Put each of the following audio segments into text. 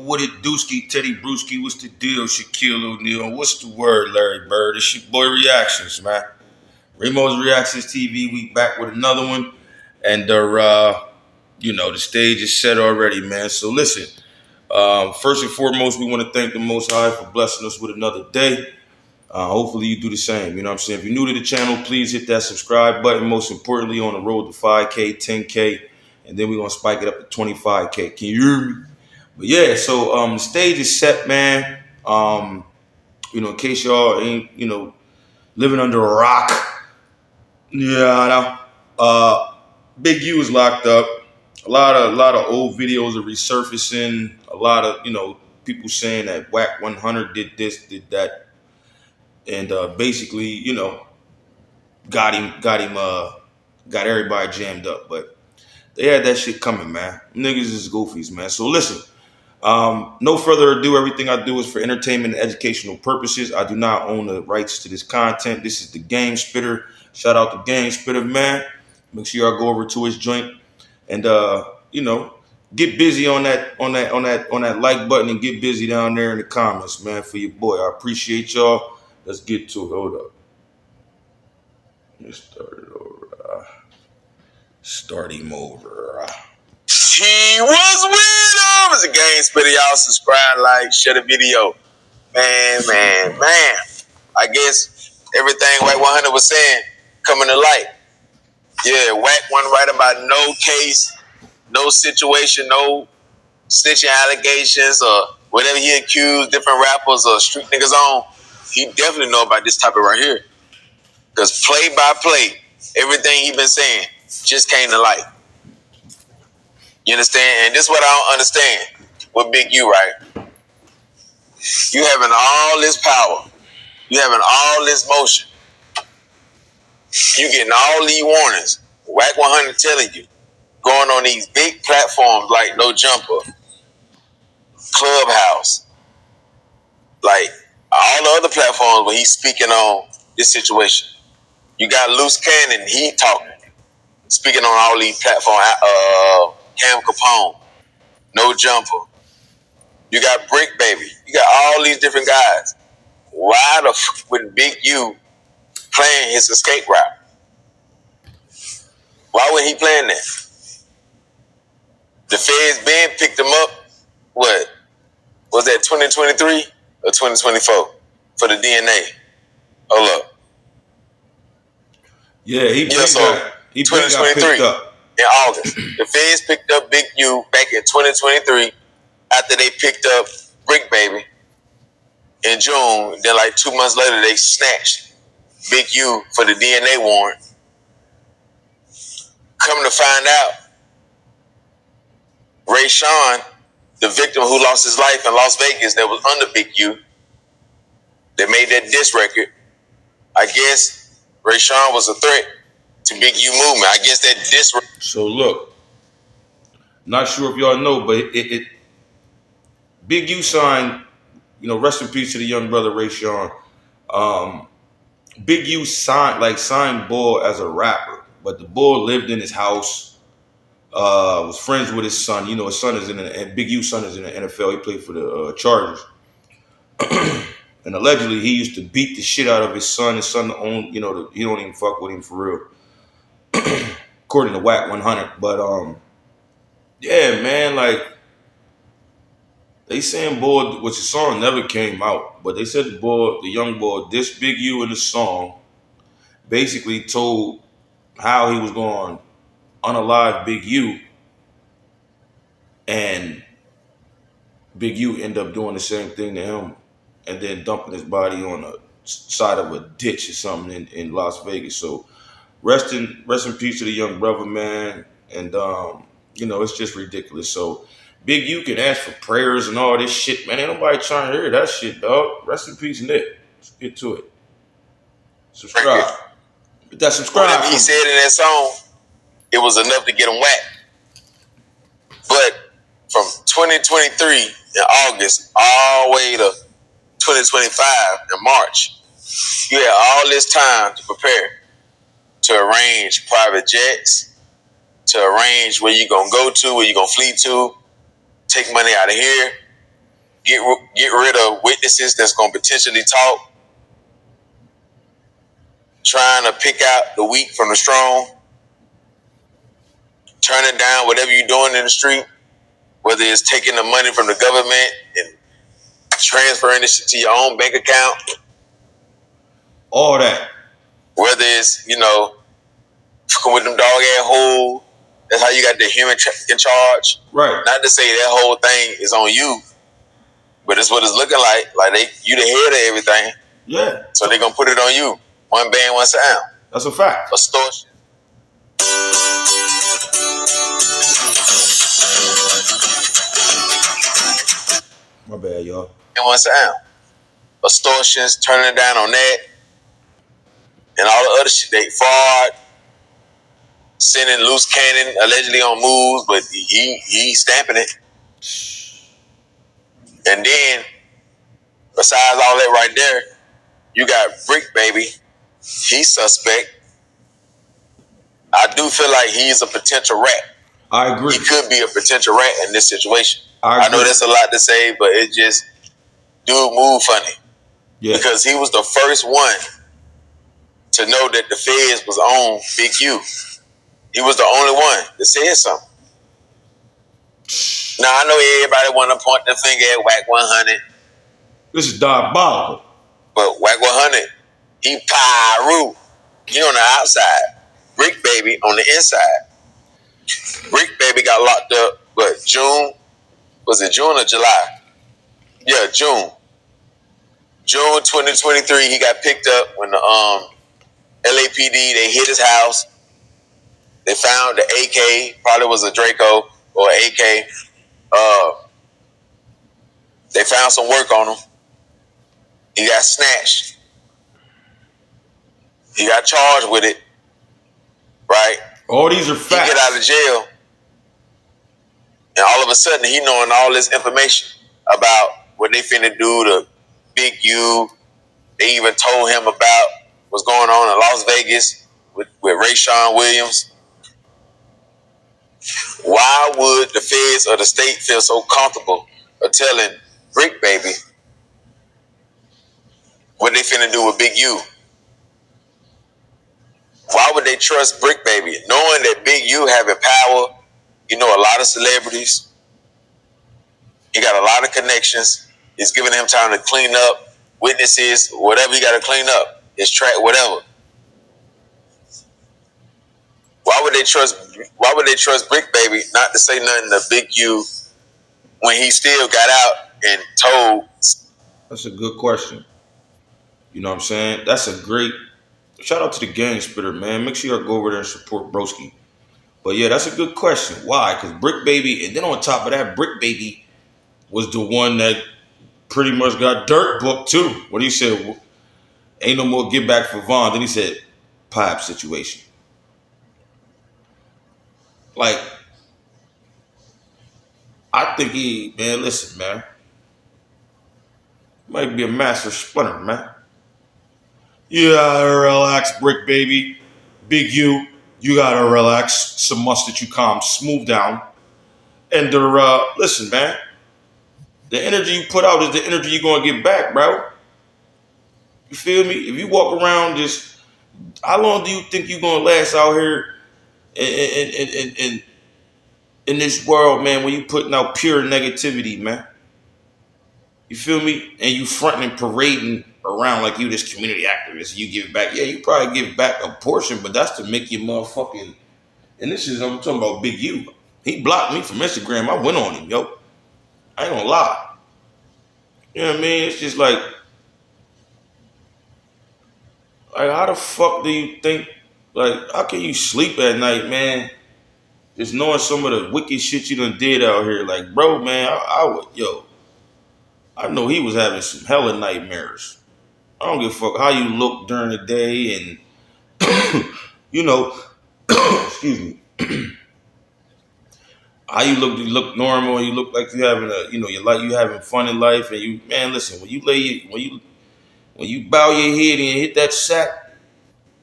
what it Dooski, Teddy Brewski, what's the deal? Shaquille O'Neal, what's the word, Larry Bird? It's your boy Reactions, man. Remo's Reactions TV, we back with another one. And, the stage is set already, man. So listen, first and foremost, we want to thank the Most High for blessing us with another day. Hopefully you do the same. You know what I'm saying? If you're new to the channel, please hit that subscribe button. Most importantly, on the road to 5K, 10K, and then we're going to spike it up to 25K. Can you hear me? But yeah, so the stage is set, man. In case y'all ain't, living under a rock. Yeah, Big U is locked up. A lot of old videos are resurfacing. A lot of, people saying that Whack 100 did this, did that. And basically, got everybody jammed up. But they had that shit coming, man. Niggas is goofies, man. So listen, no further ado, everything I do is for entertainment and educational purposes. I do not own the rights to this content. This is the Game Spitter. Shout out to Game Spitter, man. Make sure y'all go over to his joint and get busy on that like button and get busy down there in the comments, man, for your boy. I appreciate y'all. Let's get to it. Hold up. Let's start it over. Start him over. He was with him. It's a Game Spitter. Y'all subscribe, like, share the video. Man. I guess everything Whack 100 was saying coming to light. Yeah, Whack wasn't right about no case, no situation, no snitching allegations or whatever he accused different rappers or street niggas on. He definitely know about this topic right here. Because play by play, everything he been saying just came to light. You understand? And this is what I don't understand with Big U, right? You having all this power. You having all this motion. You getting all these warnings. Whack 100 telling you. Going on these big platforms like No Jumper, Clubhouse, like all the other platforms where he's speaking on this situation. You got Loose Cannon, he talking, speaking on all these platforms. Cam Capone, No Jumper. You got Brick Baby. You got all these different guys. Why the fuck would Big U playing his escape route? Why would he playing that? The feds been picked him up. What was that? 2023 or 2024 for the DNA? Hold up. Yeah, he 2023 got picked up in August. The feds picked up Big U back in 2023 after they picked up Brick Baby in June. Then like 2 months later, they snatched Big U for the DNA warrant. Coming to find out, Ray Sean, the victim who lost his life in Las Vegas that was under Big U, that made that diss record, I guess Ray Sean was a threat to Big U movement. I guess that diss record. So look, not sure if y'all know, but it Big U signed, rest in peace to the young brother Ray Sean. Big U signed Bull as a rapper. But the Bull lived in his house, was friends with his son. His son is Big U's son is in the NFL. He played for the Chargers. And allegedly, he used to beat the shit out of his son. His son he don't even fuck with him for real. According to Whack 100. But, yeah, man, like, they saying Bull, which the song never came out. But they said the young boy, dissed Big U in the song, basically told how he was going to unalive Big U, and Big U ended up doing the same thing to him and then dumping his body on the side of a ditch or something in Las Vegas. So rest in peace to the young brother, man. And, it's just ridiculous. So Big U can ask for prayers and all this shit, man. Ain't nobody trying to hear that shit, dog. Rest in peace, Nick. Let's get to it. Subscribe. That subscribe. Whatever he said in that song, it was enough to get him whacked. But from 2023 in August all the way to 2025 in March, you had all this time to prepare, to arrange private jets, to arrange where you're going to go to, where you're going to flee to, take money out of here, get rid of witnesses that's gonna potentially talk, trying to pick out the weak from the strong, turning down whatever you're doing in the street, whether it's taking the money from the government and transferring this shit to your own bank account, all that. whether it's, fucking with them dog ass hoes. That's how you got the human in charge. Right. Not to say that whole thing is on you, but it's what it's looking like. Like you the head of everything. Yeah. So they're gonna put it on you. One band, one sound. That's a fact. Extortion. My bad, y'all. And one sound. Extortions, turning down on that, and all the other shit. They fraud, sending loose cannon allegedly on moves, but he stamping it. And then, besides all that right there, you got Brick Baby. He's suspect. I do feel like he's a potential rat. I agree. He could be a potential rat in this situation. I know that's a lot to say, but it just, dude move funny. Yeah. Because he was the first one to know that the feds was on Big U. He was the only one that said something. Now, I know everybody want to point the finger at Whack 100. This is diabolical. But Whack 100, he pyro. He on the outside. Brick Baby on the inside. Brick Baby got locked up, but June? Was it June or July? Yeah, June. June 2023, he got picked up when the LAPD, they hit his house. They found the AK, probably was a Draco or AK. They found some work on him. He got snatched. He got charged with it. Right? All these are facts. He get out of jail. And all of a sudden, he knowing all this information about what they finna do to Big U. They even told him about what's going on in Las Vegas with Rayshawn Williams. Why would the feds or the state feel so comfortable of telling Brick Baby what they finna do with Big U? Why would they trust Brick Baby? Knowing that Big U having power, a lot of celebrities. He got a lot of connections. It's giving him time to clean up witnesses, whatever he got to clean up, his track, whatever. Why would they trust Brick Baby not to say nothing to Big U when he still got out and told? That's a good question. You know what I'm saying? That's a great shout out to the gang spitter, man. Make sure y'all go over there and support Broski. But yeah, that's a good question. Why? Because Brick Baby, and then on top of that, Brick Baby was the one that pretty much got dirt booked too. When he said, ain't no more get back for Vaughn. Then he said, pipe situation. Like, I think listen, man. Might be a master splinter, man. You gotta relax, Brick Baby. Big U, you gotta relax. It's a must that you calm, smooth down. And listen, man. The energy you put out is the energy you're gonna get back, bro. You feel me? If you walk around just, how long do you think you're gonna last out here in this world, man, when you putting out pure negativity, man? You feel me? And you fronting and parading around like you this community activist. You give back. Yeah, you probably give back a portion, but that's to make you motherfucking. And I'm talking about Big U. He blocked me from Instagram. I went on him, yo. I ain't gonna lie. You know what I mean? It's just like how the fuck do you think, how can you sleep at night, man? Just knowing some of the wicked shit you done did out here. Like, bro, man, I know he was having some hella nightmares. I don't give a fuck how you look during the day and, excuse me. How you look normal, and you look like you having you having fun in life, and listen, when you bow your head and hit that sack,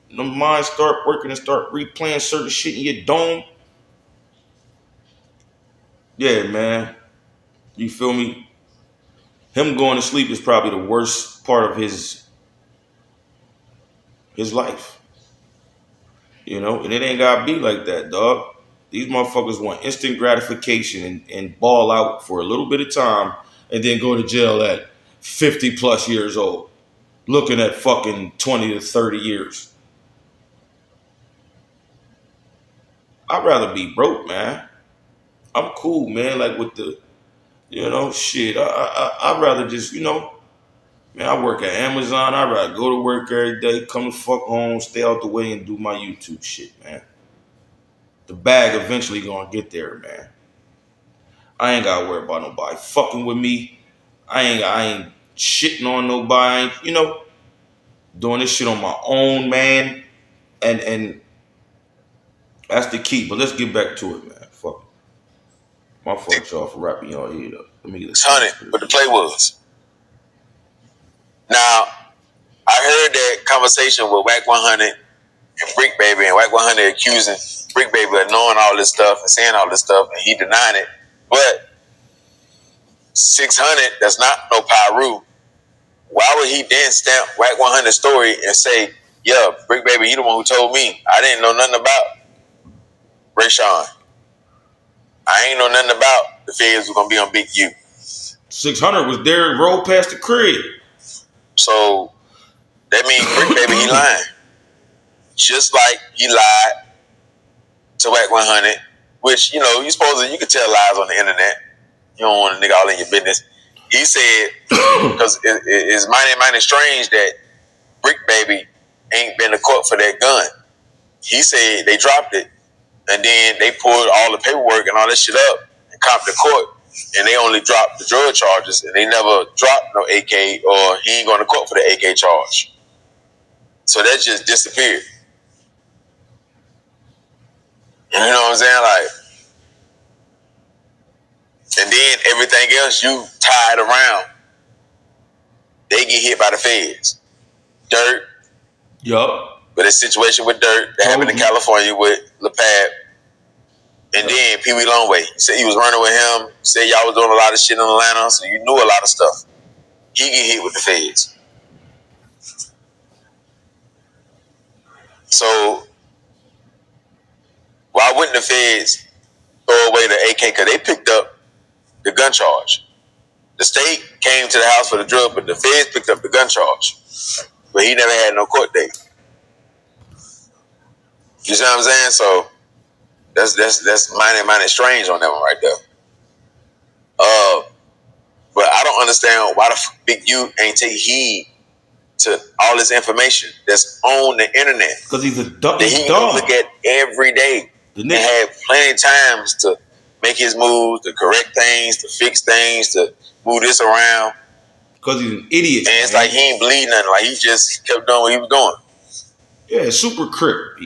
the mind start working and start replaying certain shit in your dome. Yeah, man. You feel me? Him going to sleep is probably the worst part of his life. You know, and it ain't gotta be like that, dog. These motherfuckers want instant gratification and ball out for a little bit of time and then go to jail at 50 plus years old, looking at fucking 20 to 30 years. I'd rather be broke, man. I'm cool, man. Like with the, shit. I'd rather just, man, I work at Amazon. I'd rather go to work every day, come the fuck home, stay out the way, and do my YouTube shit, man. The bag eventually gonna get there, man. I ain't gotta worry about nobody fucking with me. I ain't shitting on nobody. I ain't, doing this shit on my own, man. And that's the key. But let's get back to it, man. Fuck. My fault, y'all, for wrapping y'all head up. Let me get this. 100, but the play was. Now, I heard that conversation with Whack 100 and Brick Baby, and Whack 100 accusing Brick Baby of knowing all this stuff and saying all this stuff, and he denying it. But 600, that's not no Pyru. Why would he then stamp Whack 100's story and say, yeah, Brick Baby, you the one who told me. I didn't know nothing about Rayshawn. I ain't know nothing about the feds were going to be on Big U. 600 was there and rolled past the crib. So that means Brick Baby, he lying. Just like he lied to Whack 100, which, you can tell lies on the internet. You don't want a nigga all in your business. He said, because it's mighty strange that Brick Baby ain't been to court for that gun. He said they dropped it, and then they pulled all the paperwork and all that shit up and copped the court, and they only dropped the drug charges, and they never dropped no AK, or he ain't going to court for the AK charge. So that just disappeared. You know what I'm saying? Like, and then everything else you tied around, they get hit by the feds. Dirt. Yup. But a situation with Dirt that happened in California with LePab. And then Pee Wee Longway. He said he was running with him. He said y'all was doing a lot of shit in Atlanta, so you knew a lot of stuff. He get hit with the feds. So why wouldn't the feds throw away the AK? Because they picked up the gun charge. The state came to the house for the drug, but the feds picked up the gun charge. But he never had no court date. You see what I'm saying? So that's mighty strange on that one right there. But I don't understand why the Big U ain't take heed to all this information that's on the internet. Because he's a dumb. That he can look at every day. And had plenty of times to make his moves, to correct things, to fix things, to move this around. Because he's an idiot. And it's like he ain't bleeding nothing. Like he just kept doing what he was doing. Yeah, super crip.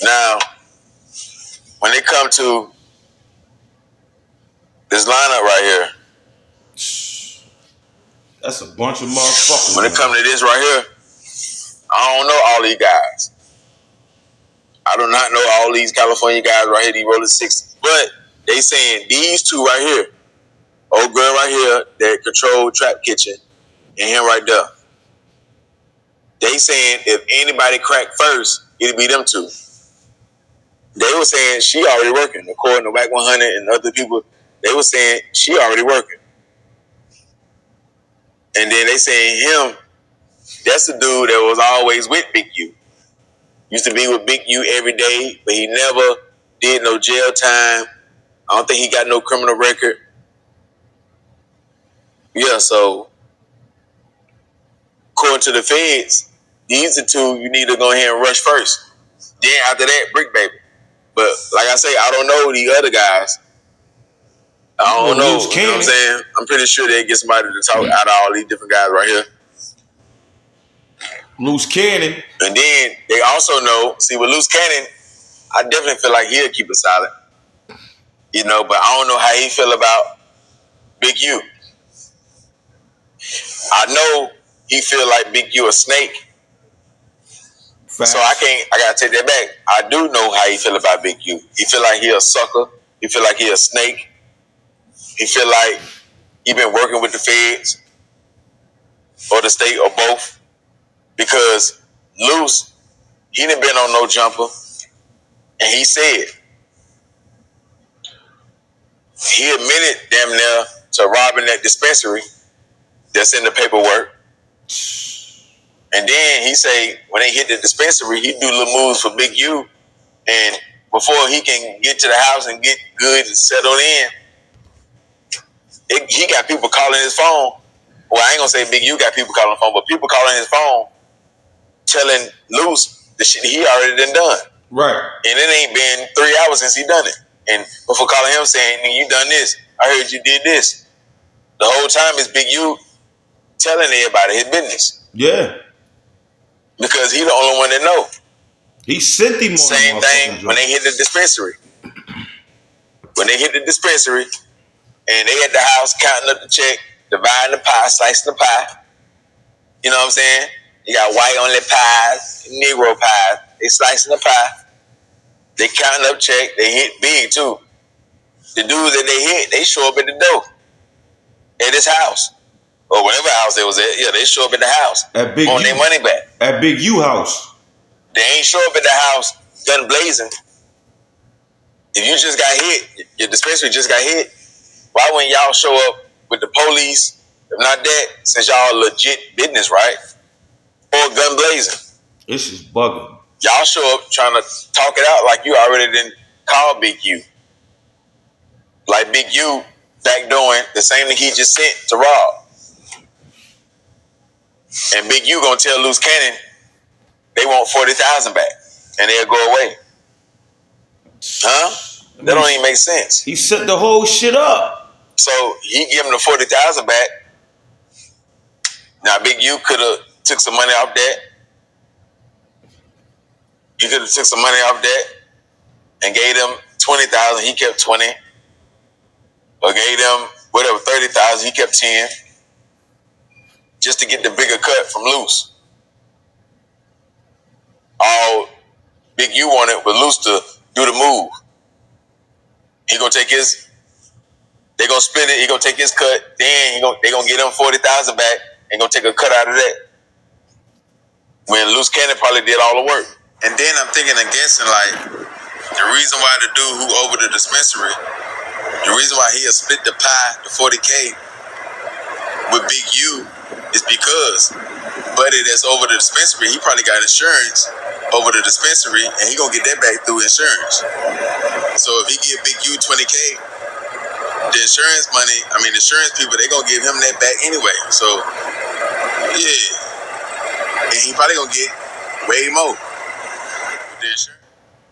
Now, when they come to this lineup right here, that's a bunch of motherfuckers. When it come to this right here, I don't know all these guys. I do not know all these California guys right here, these rolling 60s. But they saying these two right here, old girl right here that control Trap Kitchen, and him right there. They saying if anybody crack first, it'll be them two. They were saying she already working. According to Whack 100 and other people, they were saying she already working. And then they saying him, that's the dude that was always with Big U. Used to be with Big U every day, but he never did no jail time. I don't think he got no criminal record. Yeah, so according to the feds, these are two you need to go ahead and rush first. Then after that, Brick Baby. But like I say, I don't know the other guys. I don't know. You know what I'm saying? I'm pretty sure they get somebody to talk out of all these different guys right here. Loose Cannon. And then they also know, see, with Loose Cannon, I definitely feel like he'll keep it silent. You know, but I don't know how he feel about Big U. I know he feel like Big U a snake. Facts. So I gotta take that back. I do know how he feel about Big U. He feel like he a sucker. He feel like he a snake. He feel like he been working with the feds or the state or both? Because Luce, he done been on no jumper, and he said he admitted damn near to robbing that dispensary that's in the paperwork. And then he say when they hit the dispensary, he do little moves for Big U, and before he can get to the house and get good and settled in, he got people calling his phone. Well, I ain't gonna say Big U got people calling the phone, but people calling his phone telling Luce the shit he already done. Right. And it ain't been 3 hours since he done it. And before calling him saying, you done this, I heard you did this. The whole time it's Big U telling everybody his business. Yeah. Because he the only one that know. He sent him on same thing when they hit the dispensary. When they hit the dispensary and they at the house counting up the check, dividing the pie, slicing the pie. You know what I'm saying? You got white only pies, Negro pies. They slicing the pie. They counting up check. They hit big too. The dudes that they hit, they show up at the door at his house or whatever house they was at. Yeah, they show up at the house at Big on their money back. At Big U house. They ain't show up at the house gun blazing. If you just got hit, your dispensary just got hit, why wouldn't y'all show up with the police? If not that, since y'all legit business, right? Or gun blazing. This is bugging. Y'all show up trying to talk it out like you already didn't call Big U. Like Big U back doing the same thing he just sent to Rob. And Big U gonna tell Loose Cannon they want 40,000 back and they'll go away. Huh? That don't even make sense. He set the whole shit up. So he give him the 40,000 back. Now Big U could have took some money off that. He could have took some money off that and gave them 20,000. He kept 20. Or gave them whatever 30,000. He kept 10. Just to get the bigger cut from Luce. All Big U wanted was Luce to do the move. He gonna take his. They gonna split it. He gonna take his cut. Then they gonna get him 40,000 back and gonna take a cut out of that. When Luce Cannon probably did all the work. And then I'm thinking and guessing like the reason why the dude who over the dispensary, the reason why he'll split the pie, the 40K with Big U is because buddy that's over the dispensary, he probably got insurance over the dispensary and he gonna get that back through insurance. So if he give Big U 20K, the insurance money, the insurance people, they gonna give him that back anyway. So yeah. And he probably gonna get way more.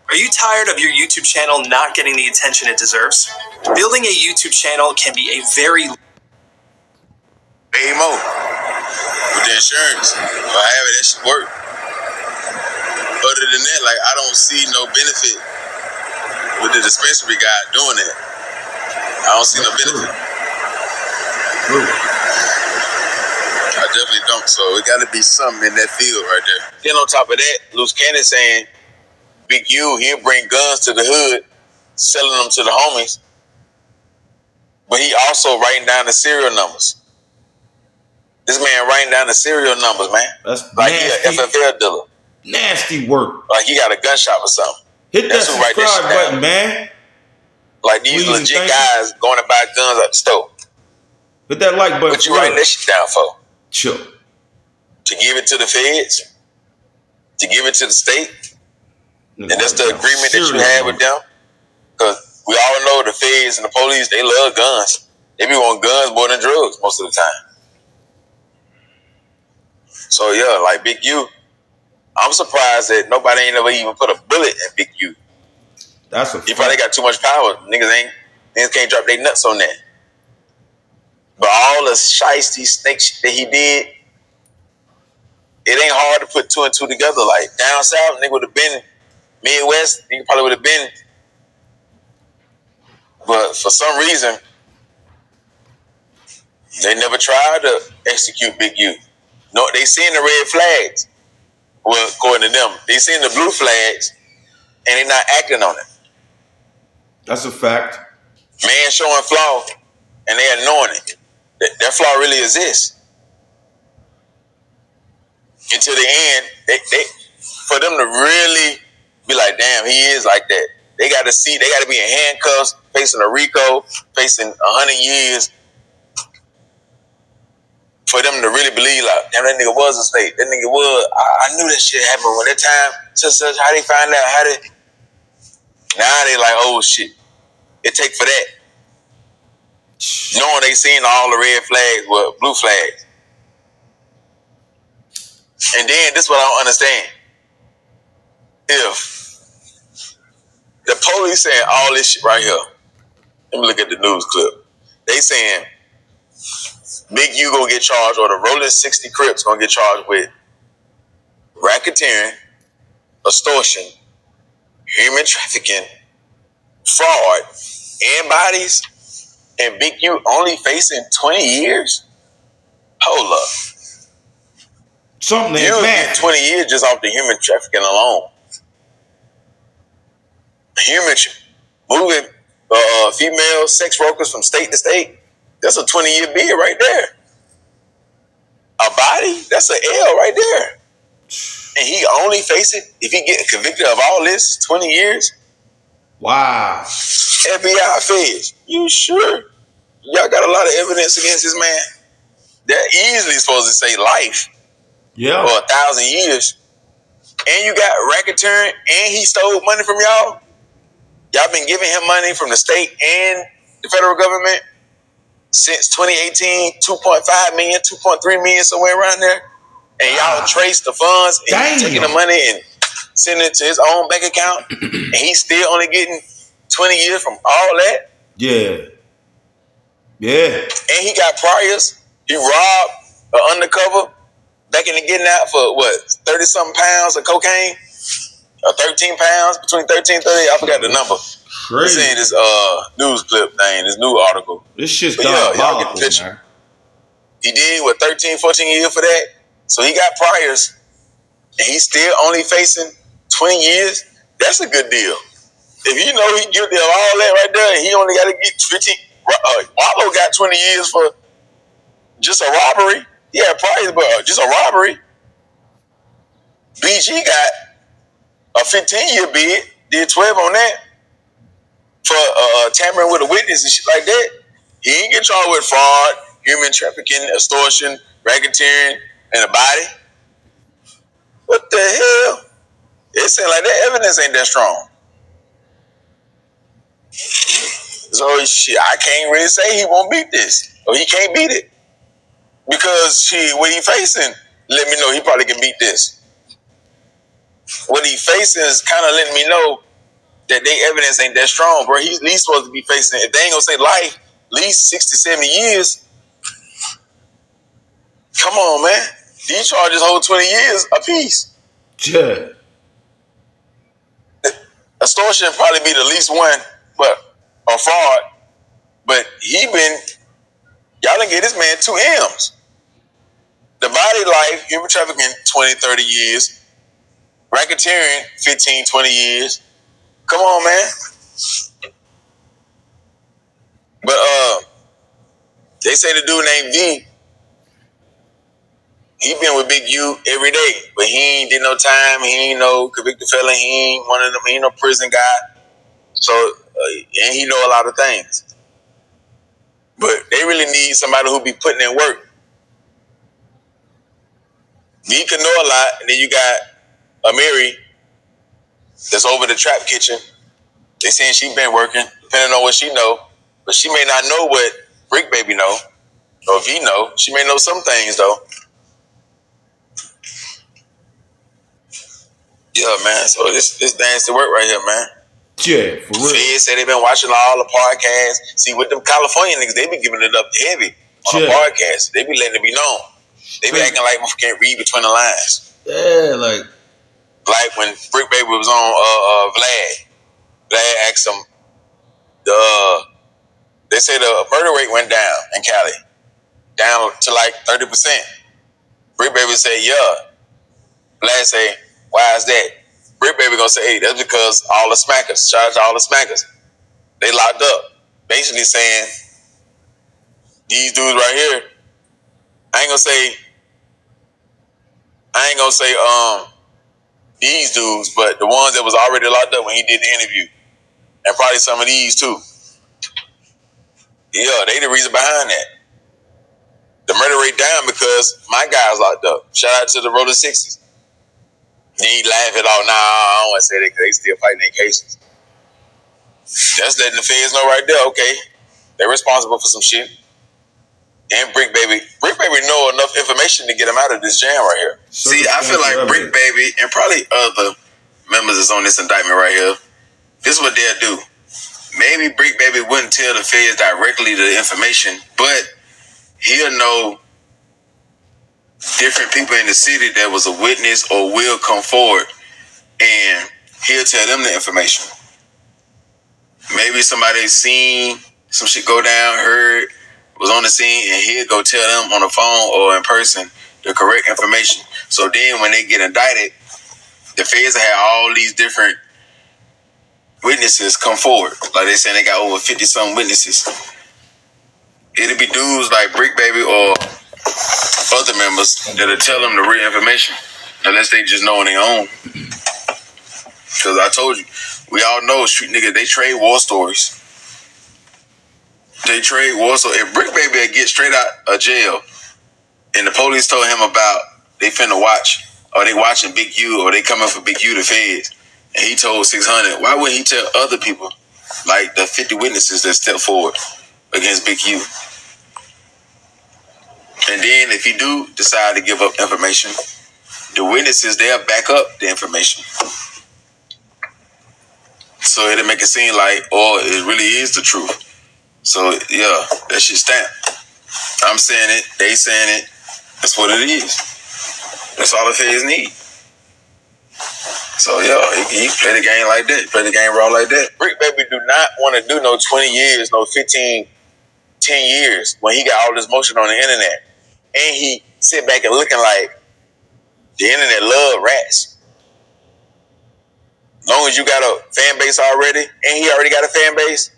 Are you tired of your YouTube channel not getting the attention it deserves? Building a YouTube channel can be a very way more with the insurance or however that should work. Other than that, like I don't see no benefit with the dispensary guy doing that. I don't see no benefit. I definitely don't. So it got to be something in that field right there. Then on top of that, Loose Cannon saying Big U, he'll bring guns to the hood, selling them to the homies. But he also writing down the serial numbers. This man writing down the serial numbers, man. That's like nasty. he a FFL dealer. Nasty work. Like he got a gun shop or something. Hit that subscribe button, man. Like these legit guys going to buy guns at the store. Hit that like button. What you writing that shit down for? Chill. To give it to the feds? To give it to the state? And that's the agreement that you had with them? Because we all know the feds and the police, they love guns. They be wanting guns more than drugs most of the time. So yeah, like Big U, I'm surprised that nobody ain't ever even put a bullet in Big U. That's a He probably got too much power. Niggas can't drop their nuts on that. But all the shiesty snake shit that he did, it ain't hard to put two and two together. Like down south, nigga would have been Midwest, nigga probably would have been. But for some reason, they never tried to execute Big U. No, they seen the red flags. Well, according to them, they seen the blue flags, and they not acting on it. That's a fact. Man showing flaw, and they ignoring it. That flaw really exists. Until the end, they for them to really be like, damn, he is like that. They got to be in handcuffs, facing a RICO, facing 100 years, for them to really believe like, damn, that nigga was a snake. That nigga was. I knew that shit happened when that time. Such how they find out how they. Now they like, oh shit, it take for that. Knowing they seen all the red flags, well, blue flags. And then this is what I don't understand. If the police saying all this shit right here, let me look at the news clip. They saying Big U gonna get charged, or the Rolling 60 Crips gonna get charged with racketeering, extortion, human trafficking, fraud, and bodies, and Big U only facing 20 years? Hold up. Something ain't You'll bad. get 20 years just off the human trafficking alone. Moving female sex workers from state to state, that's a 20-year bid right there. A body, that's an L right there. And he only facing, if he get convicted of all this, 20 years? Wow. FBI feds, you sure? Y'all got a lot of evidence against this man. They're easily supposed to say life. Yeah. Or 1,000 years. And you got racketeering, and he stole money from y'all. Y'all been giving him money from the state and the federal government since 2018, 2.5 million, 2.3 million, somewhere around there. And y'all trace the funds and taking the money and sending it to his own bank account. And he's still only getting 20 years from all that. Yeah. Yeah. And he got priors. He robbed an undercover back in the getting out for what, 30-something pounds of cocaine? Or 13 pounds, between 13 and 30, I forgot the number. Crazy. It's in this news clip thing, this new article. This shit's diabolical, y'all get the picture. Man. He did, 13, 14 years for that? So he got priors, and he's still only facing 20 years? That's a good deal. If you know he's guilty of all that right there, and he only got to get 15, Wallow got 20 years for just a robbery. He had priors, but just a robbery. BG got a 15-year bid, did 12 on that for tampering with a witness and shit like that. He ain't get charged with fraud, human trafficking, extortion, racketeering, and a body. What the hell? It seems like that evidence ain't that strong. So shit, I can't really say he won't beat this, or he can't beat it, because what he facing, let me know he probably can beat this. What he facing is kind of letting me know that their evidence ain't that strong, bro. He's at least supposed to be facing, if they ain't gonna say life, at least 60, 70 years. Come on, man. These charges hold 20 years apiece. Yeah. Extortion probably be the least one, but or fraud. But y'all done get this man 2 M's. The body life, human trafficking, 20, 30 years. Racketeering, 15, 20 years. Come on, man. But they say the dude named V, he been with Big U every day, but he ain't did no time. He ain't no convicted felon. He ain't one of them. He ain't no prison guy. So, and he know a lot of things. But they really need somebody who be putting in work. V can know a lot, and then you got Amiri that's over the trap kitchen. They saying she been working, depending on what she know, but she may not know what Brick Baby know, or V know. She may know some things though. Yeah, man. So this nasty work right here, man. Yeah, for real. Feds say they been watching all the podcasts. See, with them California niggas, they be giving it up heavy on the podcast. They be letting it be known. They be acting like we can't read between the lines. Yeah, like when Brick Baby was on Vlad. Vlad asked him, they say the murder rate went down in Cali, down to like 30%. Brick Baby said, yeah. Vlad say, why is that? Brick Baby gonna say, hey, that's because all the smackers, charge all the smackers. They locked up. Basically saying, these dudes right here, I ain't gonna say these dudes, but the ones that was already locked up when he did the interview, and probably some of these too. Yeah, they the reason behind that. The murder rate down because my guys locked up. Shout out to the Roller 60s. Then he laugh it off. Nah, I don't want to say that because they still fighting their cases. That's letting the feds know right there. Okay, they're responsible for some shit. And Brick Baby know enough information to get him out of this jam right here. See, I feel like Brick Baby and probably other members that's on this indictment right here, this is what they'll do. Maybe Brick Baby wouldn't tell the feds directly the information, but he'll know different people in the city that was a witness or will come forward, and he'll tell them the information. Maybe somebody seen some shit go down, heard, was on the scene, and he'll go tell them on the phone or in person the correct information. So then when they get indicted, the feds will have all these different witnesses come forward. Like they saying they got over 50-something witnesses. It'll be dudes like Brick Baby or other members that'll tell them the real information, unless they just know on their own. Because I told you, we all know street niggas, they trade war stories. They trade war stories. If Brick Baby would get straight out of jail and the police told him about they finna watch, or they watching Big U, or they coming for Big U, the feds, and he told 600, why wouldn't he tell other people, like the 50 witnesses that stepped forward against Big U? And then if he do decide to give up information, the witnesses, they'll back up the information. So it'll make it seem like, oh, it really is the truth. So yeah, that shit stamp. I'm saying it, they saying it. That's what it is. That's all the feds need. So yeah, he play the game like that. Play the game raw like that. Brick Baby do not want to do no 20 years, no 15, 10 years when he got all this motion on the internet. And he sit back and looking like the internet love rats. Long as you got a fan base already, and he already got a fan base,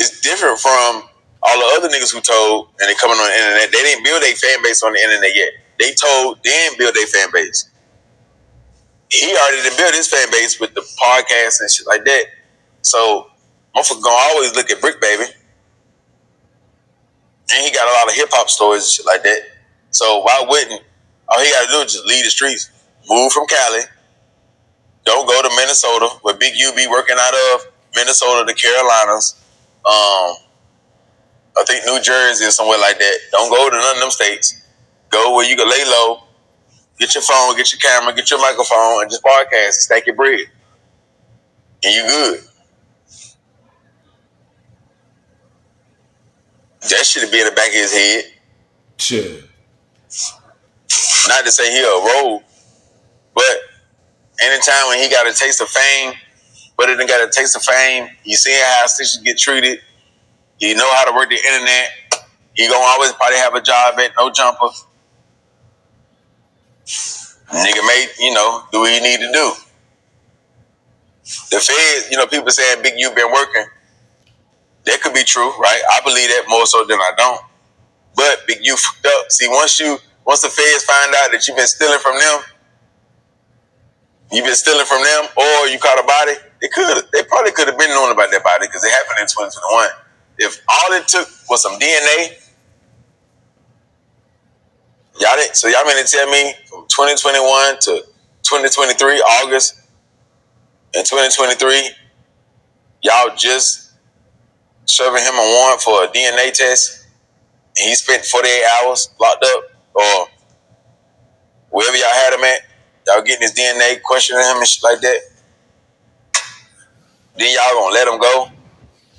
it's different from all the other niggas who told and they coming on the internet. They didn't build their fan base on the internet yet. They told, then build their fan base. He already done built his fan base with the podcast and shit like that. So motherfucker gonna always look at Brick Baby. And he got a lot of hip hop stories and shit like that. So why wouldn't all he gotta do is just leave the streets, move from Cali, don't go to Minnesota, where Big U be working out of, Minnesota, the Carolinas, I think New Jersey or somewhere like that. Don't go to none of them states. Go where you can lay low, get your phone, get your camera, get your microphone, and just podcast and stack your bread. And you good. That should be in the back of his head. Shit. Not to say he a rogue, but anytime when he got a taste of fame, but it done got a taste of fame, you see how stitches get treated, you know how to work the internet, he gonna always probably have a job at No Jumper. Nigga may, do what he need to do. The feds, people saying Big U been working. That could be true, right? I believe that more so than I don't. But Big U fucked up. See, once the feds find out that you've been stealing from them, or you caught a body, they probably could have been knowing about that body because it happened in 2021. If all it took was some DNA, y'all mean to tell me from 2021 to 2023, August, and 2023, y'all just serving him a warrant for a DNA test, and he spent 48 hours locked up, or wherever y'all had him at, y'all getting his DNA, questioning him and shit like that. Then y'all gonna let him go.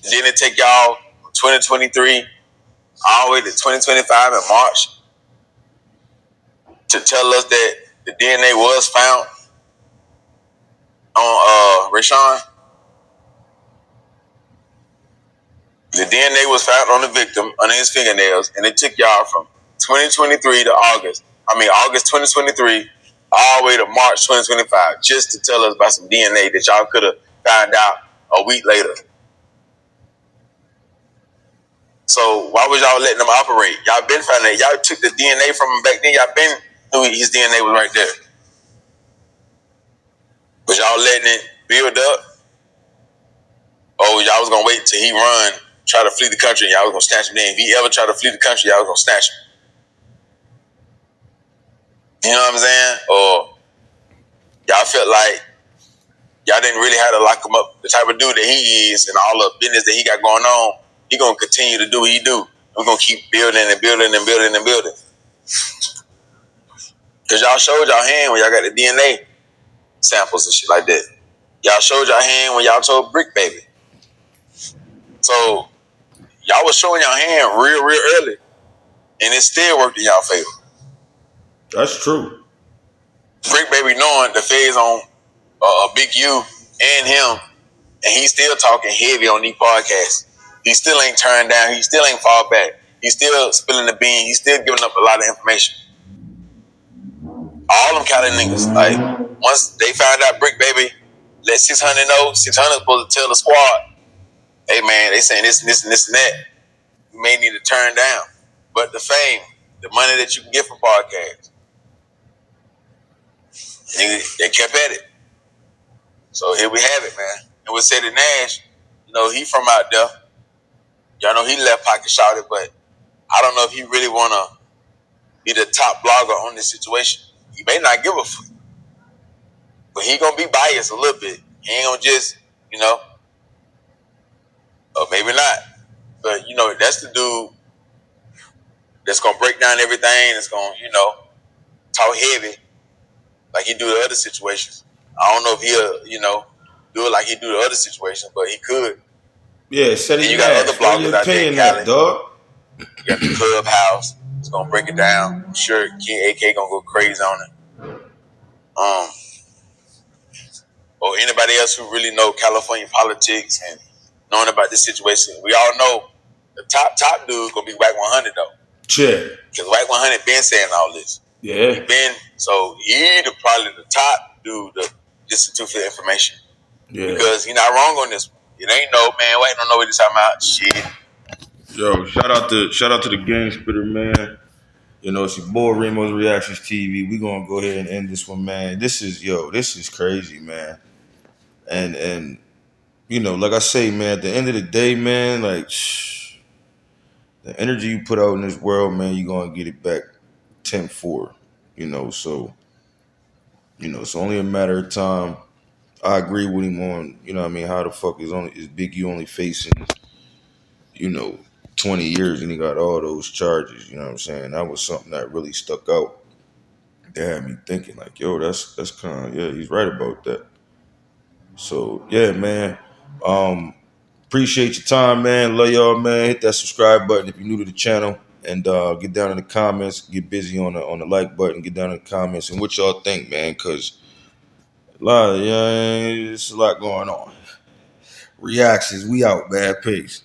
Then it take y'all from 2023 all the way to 2025 in March to tell us that the DNA was found on Rashawn. The DNA was found on the victim under his fingernails, and it took y'all from 2023 to August 2023 all the way to March 2025 just to tell us about some DNA that y'all could have found out a week later. So why was y'all letting them operate? Y'all been finding that. Y'all took the DNA from him back then. Y'all been knew his DNA was right there. Was y'all letting it build up? Oh, y'all was gonna wait till he run, try to flee the country, and y'all was gonna snatch him. Then if he ever tried to flee the country, y'all was gonna snatch him. You know what I'm saying? Or y'all felt like y'all didn't really have to lock him up. The type of dude that he is and all the business that he got going on, he gonna continue to do what he do. We're gonna keep building and building and building and building. Cause y'all showed y'all hand when y'all got the DNA samples and shit like that. Y'all showed y'all hand when y'all told Brick Baby. So y'all was showing y'all hand real early, and it still worked in y'all favor. That's true. Brick Baby knowing the feds on Big U and him, and he's still talking heavy on these podcasts. He still ain't turned down. He still ain't fall back. He's still spilling the bean. He's still giving up a lot of information. All them kind of niggas, like, once they found out Brick Baby let 600 know, 600 supposed to tell the squad, hey man, they saying this and this and this and that. You may need to turn down. But the fame, the money that you can get from podcasts, they kept at it. So here we have it, man. And with Cedric Nash, you know, he from out there. Y'all know he left pocket shouted, but I don't know if he really want to be the top blogger on this situation. He may not give a fuck. But he going to be biased a little bit. He ain't going to just, you know, or maybe not. But, you know, that's the dude that's going to break down everything. That's going to, you know, talk heavy like he do the other situations. I don't know if he'll, you know, do it like he do the other situations, but he could. Yeah, Cedric And you got other bloggers out there in Cali. Dog. You got the Clubhouse. It's going to break it down. I'm sure King AK going to go crazy on it. Or anybody else who really know California politics and knowing about this situation. We all know the top dude gonna be Wack 100 though. Sure. Because Wack 100 been saying all this. Yeah. He probably the top dude to listen to for the information. Yeah. Because he not wrong on this one. It ain't no man. Wack don't know what he's talking about. Shit. Yo, shout out to the Game Spitter, man. You know, it's your boy Remo's Reactions TV. We gonna go ahead and end this one, man. This is crazy, man. And you know, like I say, man, at the end of the day, man, like the energy you put out in this world, man, you're gonna get it back tenfold. You know, so it's only a matter of time. I agree with him on, you know what I mean, how the fuck is Big U only facing, 20 years and he got all those charges, you know what I'm saying? That was something that really stuck out. That had me thinking like, yo, that's kind of, yeah, he's right about that. So yeah, man. Appreciate your time, man. Love y'all, man. Hit that subscribe button if you're new to the channel, and get down in the comments. Get busy on the like button. Get down in the comments and what y'all think, man. Cause there's a lot going on. Reactions. We out, man. Peace.